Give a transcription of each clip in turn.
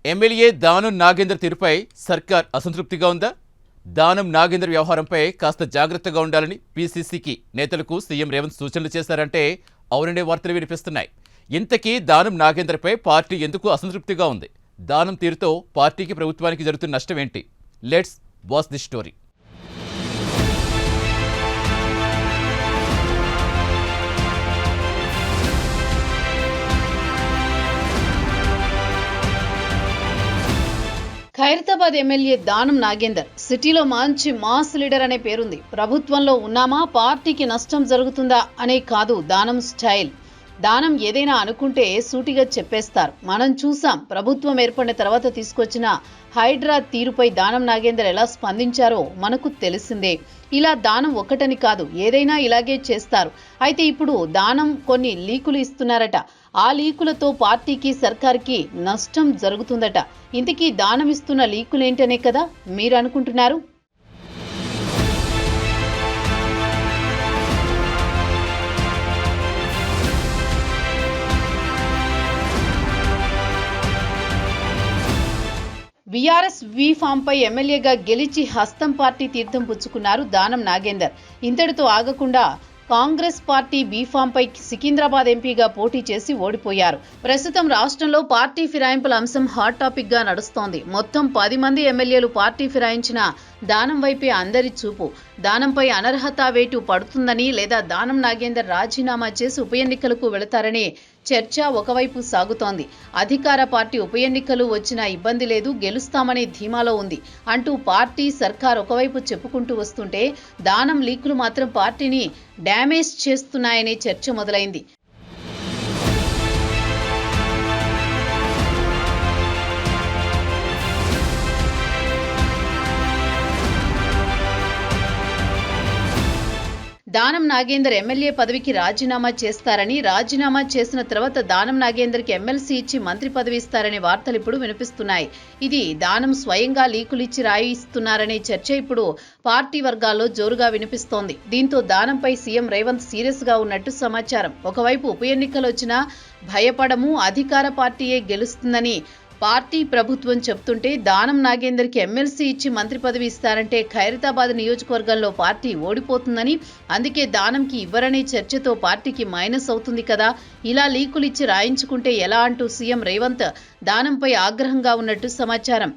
MLA Danam Nagender తీరుపై సర్కార్ అసంతృప్తిగా ఉందా? దానం నాగేందర్ వ్యవహారంపై కాస్త జాగ్రత్తగా ఉండాలని పీసీసీకి నేతలకు సీఎం రేవంత్ సూచనలు చేశారంటే అవుననే వార్తలు వినిపిస్తున్నాయి. ఇంతకీ దానం నాగేందర్పై పార్టీ ఎందుకు అసంతృప్తిగా ఉంది? దానం తీరుతో పార్టీకి ప్రభుత్వానికి జరుగుతున్న నష్టం ఏంటి? Let's watch the story. Khairatabad MLA Danam Nagender సిటీలో మంచి మాస్ లీడర్ అనే పేరుంది. ప్రభుత్వంలో ఉన్నామా పార్టీకి నష్టం జరుగుతుందా అనే కాదు దానం స్టైల్. దానం ఏదైనా అనుకుంటే సూటిగా చెప్పేస్తారు. మనం చూసాం ప్రభుత్వం ఏర్పడిన తర్వాత తీసుకొచ్చిన హైడ్రా తీరుపై దానం నాగేందర్ ఎలా స్పందించారో మనకు తెలిసిందే. ఇలా దానం ఒక్కటని కాదు, ఏదైనా ఇలాగే చేస్తారు. అయితే ఇప్పుడు దానం కొన్ని లీకులు ఇస్తున్నారట. ఆ లీకులతో పార్టీకి సర్కార్కి నష్టం జరుగుతుందట. ఇంతకీ దానం ఇస్తున్న లీకులేంటనే కదా మీరు అనుకుంటున్నారు. బీఆర్ఎస్ వి ఫామ్ పై ఎమ్మెల్యేగా గెలిచి హస్తం పార్టీ తీర్థం పుచ్చుకున్నారు దానం నాగేందర్. ఇంతటితో ఆగకుండా కాంగ్రెస్ పార్టీ బీఫామ్ పై సికింద్రాబాద్ ఎంపీగా పోటీ చేసి ఓడిపోయారు. ప్రస్తుతం రాష్ట్రంలో పార్టీ ఫిరాయింపుల అంశం హాట్ టాపిక్ గా నడుస్తోంది. మొత్తం 10 మంది ఎమ్మెల్యేలు పార్టీ ఫిరాయించిన దానం వైపే అందరి చూపు. దానంపై అనర్హత వేటు పడుతుందని లేదా దానం నాగేందర్ రాజీనామా చేసి ఉప ఎన్నికలకు వెళతారనే చర్చ ఒకవైపు సాగుతోంది. అధికార పార్టీ ఉప ఎన్నికలు వచ్చినా ఇబ్బంది లేదు, గెలుస్తామనే ధీమాలో ఉంది అంటూ పార్టీ సర్కార్ ఒకవైపు చెప్పుకుంటూ వస్తుంటే, దానం లీకులు మాత్రం పార్టీని డ్యామేజ్ చేస్తున్నాయనే చర్చ మొదలైంది. దానం నాగేందర్ ఎమ్మెల్యే పదవికి రాజీనామా చేస్తారని, రాజీనామా చేసిన తర్వాత దానం నాగేందర్కి ఎమ్మెల్సీ ఇచ్చి మంత్రి పదవి ఇస్తారనే వార్తలు ఇప్పుడు వినిపిస్తున్నాయి. ఇది దానం స్వయంగా లీకులిచ్చి రాయిస్తున్నారనే చర్చ ఇప్పుడు పార్టీ వర్గాల్లో జోరుగా వినిపిస్తోంది. దీంతో దానంపై సీఎం రేవంత్ సీరియస్ గా ఉన్నట్టు సమాచారం. ఒకవైపు ఉప ఎన్నికలు వచ్చినా భయపడము, అధికార పార్టీయే గెలుస్తుందని పార్టీ ప్రభుత్వం చెప్తుంటే, దానం నాగేందర్కి ఎమ్మెల్సీ ఇచ్చి మంత్రి పదవి ఇస్తారంటే ఖైరతాబాద్ నియోజకవర్గంలో పార్టీ ఓడిపోతుందని, అందుకే దానంకి ఇవ్వరనే చర్చతో పార్టీకి మైనస్ అవుతుంది కదా, ఇలా లీకులిచ్చి రాయించుకుంటే ఎలా అంటూ సీఎం రేవంత్ దానంపై ఆగ్రహంగా ఉన్నట్టు సమాచారం.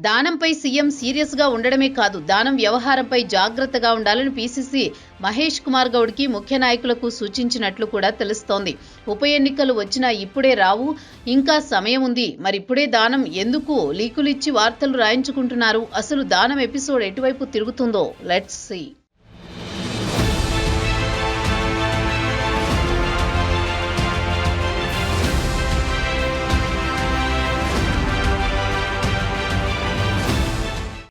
దానంపై సీఎం సీరియస్ గా ఉండడమే కాదు, దానం వ్యవహారంపై జాగ్రత్తగా ఉండాలని పీసీసీ మహేష్ కుమార్ గౌడ్కి ముఖ్య నాయకులకు సూచించినట్లు కూడా తెలుస్తోంది. ఉప ఎన్నికలు వచ్చినా ఇప్పుడే రావు, ఇంకా సమయం ఉంది. మరిప్పుడే దానం ఎందుకు లీకులిచ్చి వార్తలు రాయించుకుంటున్నారు? అసలు దానం ఎపిసోడ్ ఎటువైపు తిరుగుతుందో లెట్స్ సీ.